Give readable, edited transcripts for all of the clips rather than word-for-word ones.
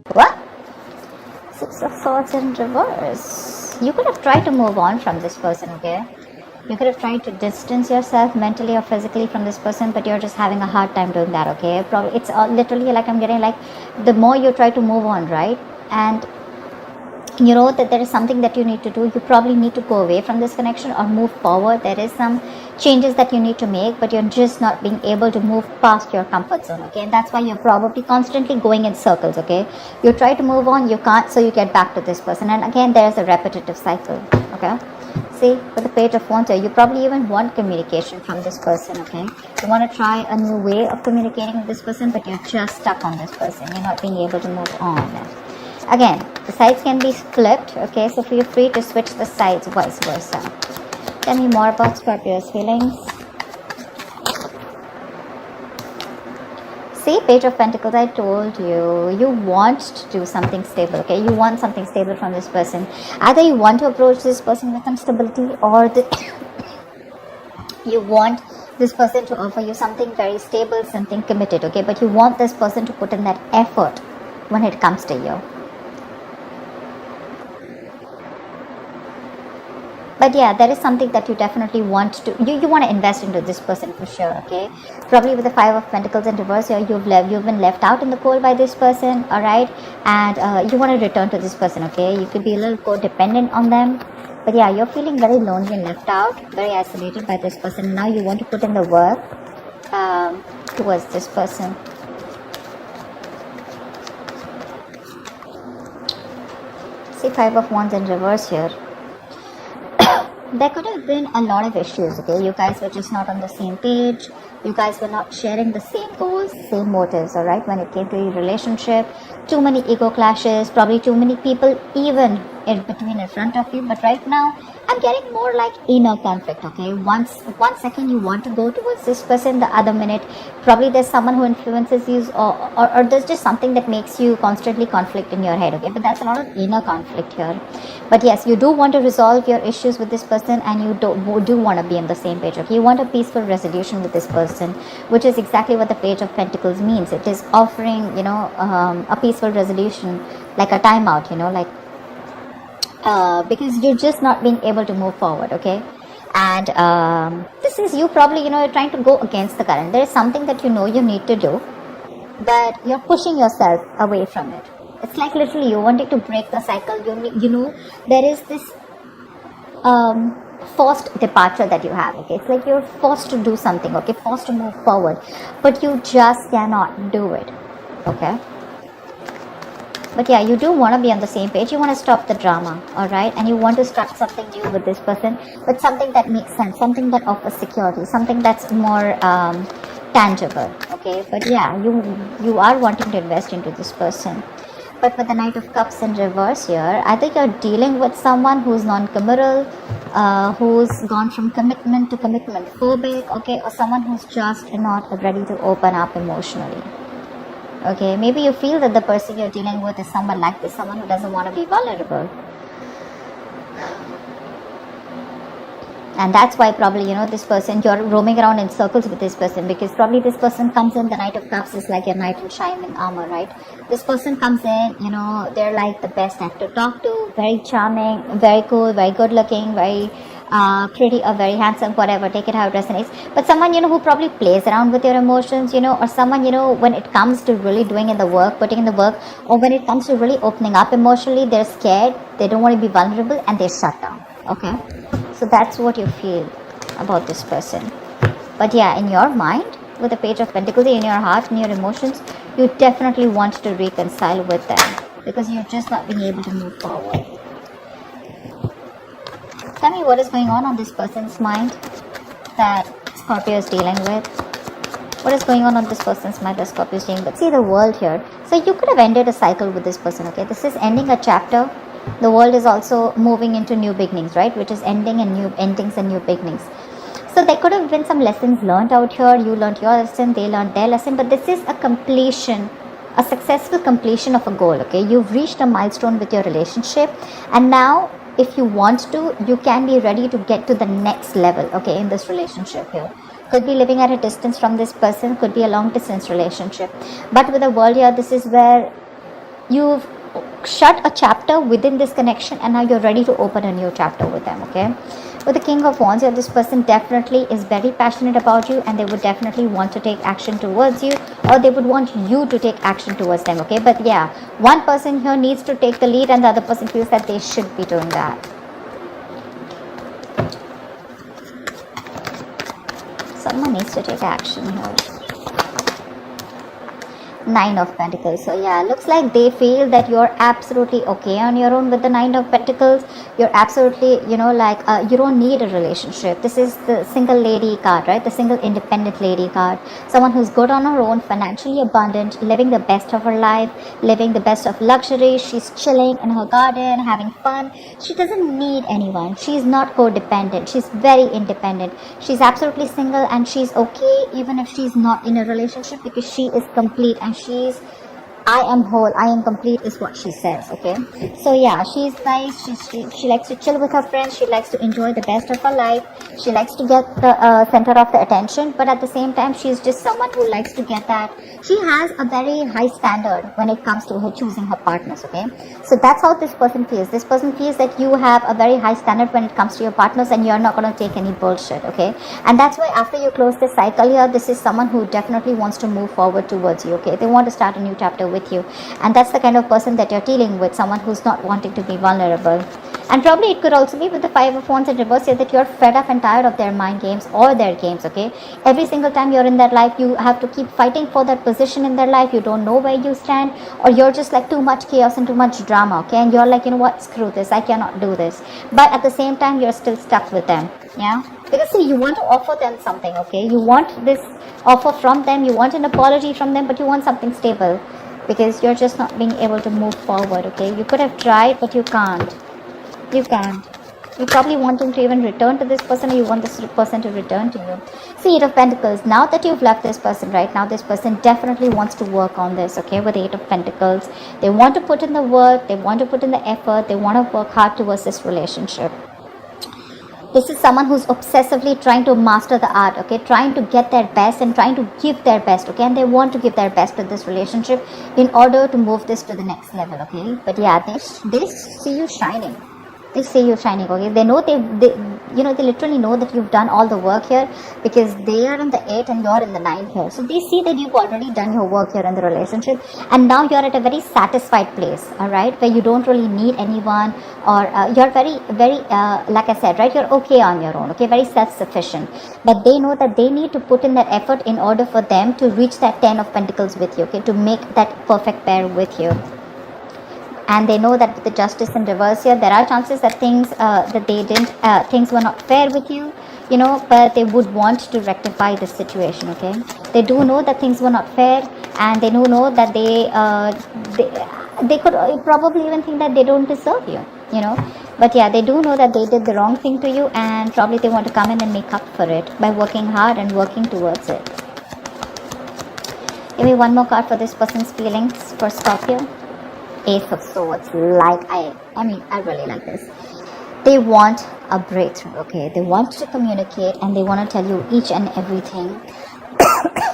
What? Six of Swords in reverse. You could have tried to move on from this person, okay? You could have tried to distance yourself mentally or physically from this person, but you're just having a hard time doing that, okay? Probably it's literally like I'm getting like the more you try to move on, right? And you know that there is something that you need to do. You probably need to go away from this connection or move forward. There is some changes that you need to make, but you're just not being able to move past your comfort zone, okay? And that's why you're probably constantly going in circles, okay? You try to move on, you can't, so you get back to this person, and again there's a repetitive cycle, okay? See, with the Page of Wands here, you probably even want communication from this person, okay? You want to try a new way of communicating with this person, but you're just stuck on this person. You're not being able to move on. Again, the sides can be flipped, okay? So feel free to switch the sides, vice versa. Tell me more about Scorpio's feelings. See, Page of Pentacles, I told you, you want to do something stable, okay? You want something stable from this person. Either you want to approach this person with some stability, or you want this person to offer you something very stable, something committed, okay? But you want this person to put in that effort when it comes to you. But yeah, there is something that you definitely want to, you want to invest into this person for sure, okay? Probably with the Five of Pentacles in reverse here, you've been left out in the cold by this person, alright? And you want to return to this person, okay? You could be a little codependent on them. But yeah, you're feeling very lonely and left out, very isolated by this person. Now you want to put in the work towards this person. See, Five of Wands in reverse here. There could have been a lot of issues, okay? You guys were just not on the same page. You guys were not sharing the same goals, same motives, alright? When it came to your relationship, too many ego clashes, probably too many people even in between in front of you. But right now, I'm getting more like inner conflict, okay? One second you want to go towards this person, the other minute probably there's someone who influences you, or there's just something that makes you constantly conflict in your head, okay? But that's a lot of inner conflict here. But yes, you do want to resolve your issues with this person, and you do want to be on the same page, okay? You want a peaceful resolution with this person, which is exactly what the Page of Pentacles means. It is offering, you know, a peaceful resolution, like a timeout, you know, like because you're just not being able to move forward, okay? And this is you probably, you know, you're trying to go against the current. There is something that you know you need to do, but you're pushing yourself away from it. It's like literally you wanting to break the cycle. You know, there is this forced departure that you have, okay? It's like you're forced to do something, okay? Forced to move forward, but you just cannot do it, okay? But yeah, you do want to be on the same page. You want to stop the drama, alright? And you want to start something new with this person, but something that makes sense, something that offers security, something that's more tangible, okay? But yeah, you are wanting to invest into this person. But with the Knight of Cups in reverse here, either you're dealing with someone who's non-committal, who's gone from commitment to commitment phobic, okay? Or someone who's just not ready to open up emotionally. Okay, maybe you feel that the person you're dealing with is someone like this, someone who doesn't want to be vulnerable. And that's why probably, you know, this person, you're roaming around in circles with this person, because probably this person comes in, the Knight of Cups is like your knight in shining armor, right? This person comes in, you know, they're like the best actor to talk to, very charming, very cool, very good looking, very pretty or very handsome, whatever, take it how it resonates. But someone, you know, who probably plays around with your emotions, you know, or someone, you know, when it comes to really doing in the work, putting in the work, or when it comes to really opening up emotionally, they're scared, they don't want to be vulnerable, and they shut down, okay? So that's what you feel about this person. But yeah, in your mind, with the Page of Pentacles, in your heart, in your emotions, you definitely want to reconcile with them, because you're just not being able to move forward. Tell me what is going on this person's mind that Scorpio is dealing with. What is going on this person's mind that Scorpio is dealing with? See the world here. So you could have ended a cycle with this person, okay? This is ending a chapter. The world is also moving into new beginnings, right? Which is ending and new endings and new beginnings. So there could have been some lessons learned out here. You learned your lesson, they learned their lesson. But this is a completion, a successful completion of a goal, okay? You've reached a milestone with your relationship, and now if you want to, you can be ready to get to the next level, okay, in this relationship here. Could be living at a distance from this person, could be a long distance relationship. But with the world here, this is where you've shut a chapter within this connection, and now you're ready to open a new chapter with them, okay? With the King of Wands here, this person definitely is very passionate about you, and they would definitely want to take action towards you, or they would want you to take action towards them, okay? But yeah, one person here needs to take the lead, and the other person feels that they should be doing that. Someone needs to take action here. Nine of Pentacles. So yeah, looks like they feel that you're absolutely okay on your own with the Nine of Pentacles. You're absolutely, you know, like you don't need a relationship. This is the single lady card, right? The single independent lady card. Someone who's good on her own, financially abundant, living the best of her life, living the best of luxury. She's chilling in her garden, having fun. She doesn't need anyone. She's not codependent. She's very independent. She's absolutely single, and she's okay even if she's not in a relationship, because she is complete, and she's, I am whole, I am complete is what she says, okay? So yeah, she's nice, she likes to chill with her friends, she likes to enjoy the best of her life, she likes to get the center of the attention, but at the same time, she's just someone who likes to get that. She has a very high standard when it comes to her choosing her partners, okay? So that's how this person feels. This person feels that you have a very high standard when it comes to your partners, and you're not going to take any bullshit, okay? And that's why after you close this cycle here, this is someone who definitely wants to move forward towards you, okay? They want to start a new chapter with you, and that's the kind of person that you're dealing with, someone who's not wanting to be vulnerable. And probably it could also be with the Five of Wands in reverse here that you're fed up and tired of their mind games or their games, okay? Every single time you're in their life, you have to keep fighting for that position in their life. You don't know where you stand, or you're just like too much chaos and too much drama, okay? And you're like, you know what, screw this, I cannot do this. But at the same time, you're still stuck with them, yeah? Because see, you want to offer them something, okay? You want this offer from them, you want an apology from them, but you want something stable, because you're just not being able to move forward, okay? You could have tried, but you can't. You can't. You probably want them to even return to this person, or you want this person to return to you. See, Eight of Pentacles. Now that you've left this person, right now, this person definitely wants to work on this, okay? With the Eight of Pentacles, they want to put in the work, they want to put in the effort, they want to work hard towards this relationship. This is someone who's obsessively trying to master the art, okay? Trying to get their best and trying to give their best, okay? And they want to give their best to this relationship in order to move this to the next level, okay? But yeah, they see you shining. They see you shining, okay? They know they literally know that you've done all the work here, because they are in the 8 and you're in the 9 here. So they see that you've already done your work here in the relationship, and now you're at a very satisfied place, all right? Where you don't really need anyone, or you're very, very, like I said, right? You're okay on your own, okay? Very self-sufficient. But they know that they need to put in that effort in order for them to reach that 10 of Pentacles with you, okay? To make that perfect pair with you. And they know that with the Justice in reverse here, there are chances that things things were not fair with you, you know, but they would want to rectify this situation, okay? They do know that things were not fair, and they do know that they could probably even think that they don't deserve you, you know. But yeah, they do know that they did the wrong thing to you, and probably they want to come in and make up for it by working hard and working towards it. Give me one more card for this person's feelings for Scorpio. Ace of Swords. I really like this. They want a breakthrough, okay? They want to communicate, and they want to tell you each and everything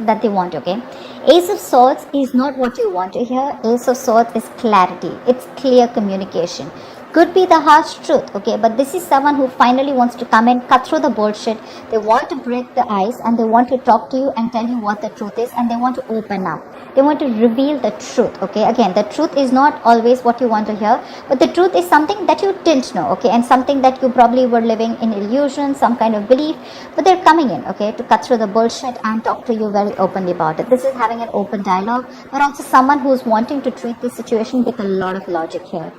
that they want, okay? Ace of Swords is not what you want to hear. Ace of Swords is clarity. It's clear communication. Could be the harsh truth, okay? But this is someone who finally wants to come in, cut through the bullshit. They want to break the ice, and they want to talk to you and tell you what the truth is, and they want to open up. They want to reveal the truth, okay? Again, the truth is not always what you want to hear, but the truth is something that you didn't know, okay? And something that you probably were living in illusion, some kind of belief, but they're coming in, okay? To cut through the bullshit and talk to you very openly about it. This is having an open dialogue, but also someone who's wanting to treat this situation with a lot of logic here.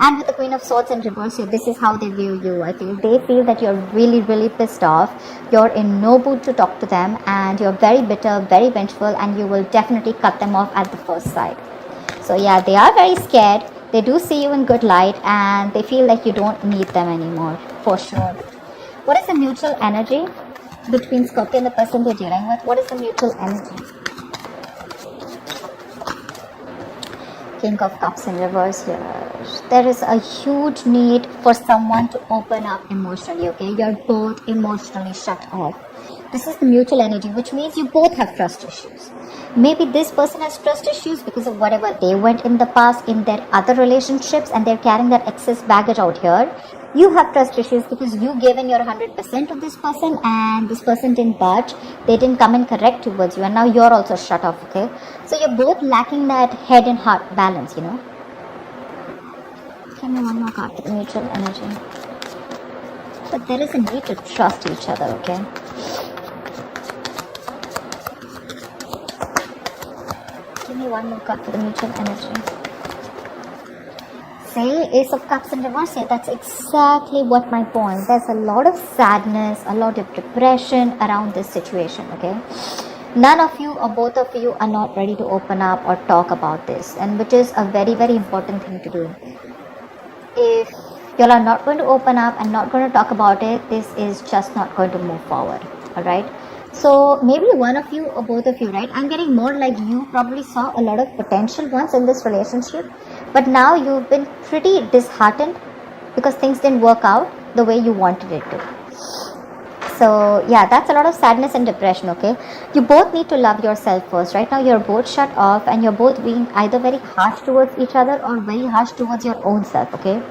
And with the Queen of Swords in reverse here, this is how they view you. I feel they feel that you're really, really pissed off. You're in no mood to talk to them, and you're very bitter, very vengeful, and you will definitely cut them off at the first sight. So yeah, they are very scared. They do see you in good light, and they feel like you don't need them anymore, for sure. What is the mutual energy between Scorpio and the person they're dealing with? What is the mutual energy? King of Cups in reverse here. There is a huge need for someone to open up emotionally, okay? You're both emotionally shut off. This is the mutual energy, which means you both have trust issues. Maybe this person has trust issues because of whatever they went in the past in their other relationships, and they're carrying that excess baggage out here. You have trust issues because you gave in your 100% to this person, and this person didn't budge. They didn't come in correct towards you, and now you're also shut off, okay? So you're both lacking that head and heart balance, you know. Give me one more card for the mutual energy. But there is a need to trust each other, okay? Give me one more card for the mutual energy. Say Ace of Cups in reverse. Yeah, that's exactly what my point. There's a lot of sadness, a lot of depression around this situation, okay? None of you or both of you are not ready to open up or talk about this, and which is a very, very important thing to do. If you are not going to open up and not going to talk about it, this is just not going to move forward, alright? So maybe one of you or both of you, right? I'm getting more like you probably saw a lot of potential once in this relationship, but now you've been pretty disheartened because things didn't work out the way you wanted it to. So yeah, that's a lot of sadness and depression, okay? You both need to love yourself first. Right now you're both shut off, and you're both being either very harsh towards each other or very harsh towards your own self, okay?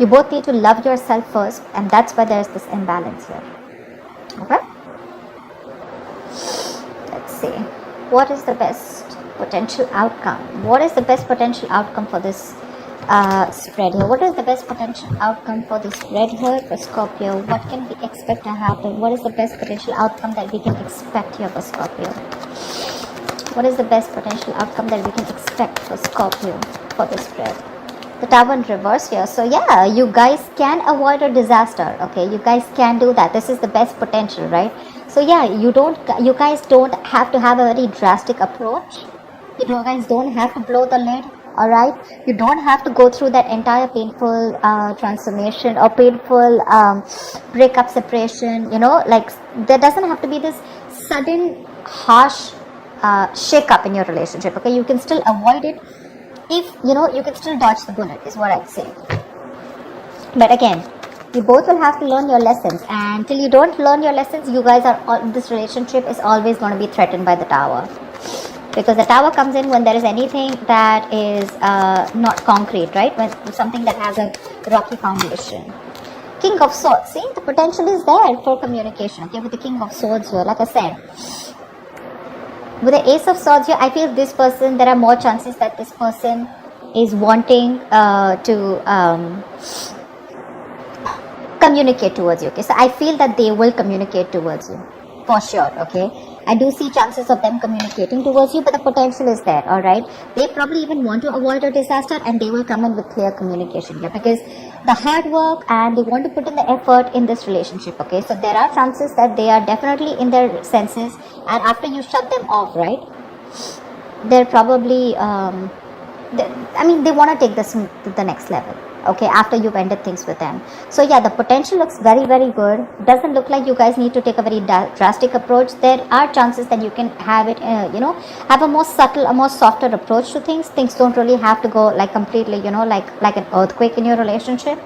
You both need to love yourself first, and that's why there's this imbalance here, okay? Let's see. What is the best potential outcome? What is the best potential outcome for this spread here? What is the best potential outcome for the spread here for Scorpio? What can we expect to happen? What is the best potential outcome that we can expect here for Scorpio? What is the best potential outcome that we can expect for Scorpio for the spread? The Tower in reverse here. So yeah, you guys can avoid a disaster, okay? You guys can do that. This is the best potential, right? So yeah, you guys don't have to have a very drastic approach. You guys don't have to blow the lid. Alright, you don't have to go through that entire painful transformation or painful breakup, separation, you know, like there doesn't have to be this sudden harsh shake up in your relationship, okay? You can still avoid it if, you know, you can still dodge the bullet is what I'd say. But again, you both will have to learn your lessons, and till you don't learn your lessons, you guys are, this relationship is always going to be threatened by the Tower. Because the Tower comes in when there is anything that is not concrete, right? When something that has a rocky foundation. King of Swords. See, the potential is there for communication. Okay, with the King of Swords here, like I said. With the Ace of Swords here, I feel this person, there are more chances that this person is wanting to communicate towards you. Okay, so I feel that they will communicate towards you. For sure, okay? I do see chances of them communicating towards you, but the potential is there, alright? They probably even want to avoid a disaster, and they will come in with clear communication here, because the hard work and they want to put in the effort in this relationship, okay? So there are chances that they are definitely in their senses, and after you shut them off, right? They're probably, they want to take this to the next level. Okay, after you've ended things with them. So yeah, the potential looks very, very good. Doesn't look like you guys need to take a very drastic approach. There are chances that you can have it, have a more subtle, a more softer approach to things. Things don't really have to go like completely, like an earthquake in your relationship.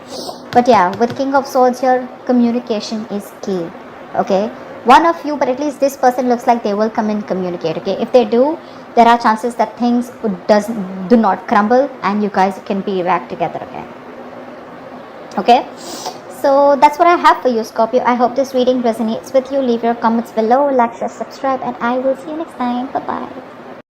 But yeah, with King of Swords here, communication is key. Okay, one of you, but at least this person looks like they will come and communicate. Okay, if they do, there are chances that things do not crumble, and you guys can be back together again. Okay, so that's what I have for you, Scorpio. I hope this reading resonates with you. Leave your comments below, like, share, subscribe, and I will see you next time. Bye bye.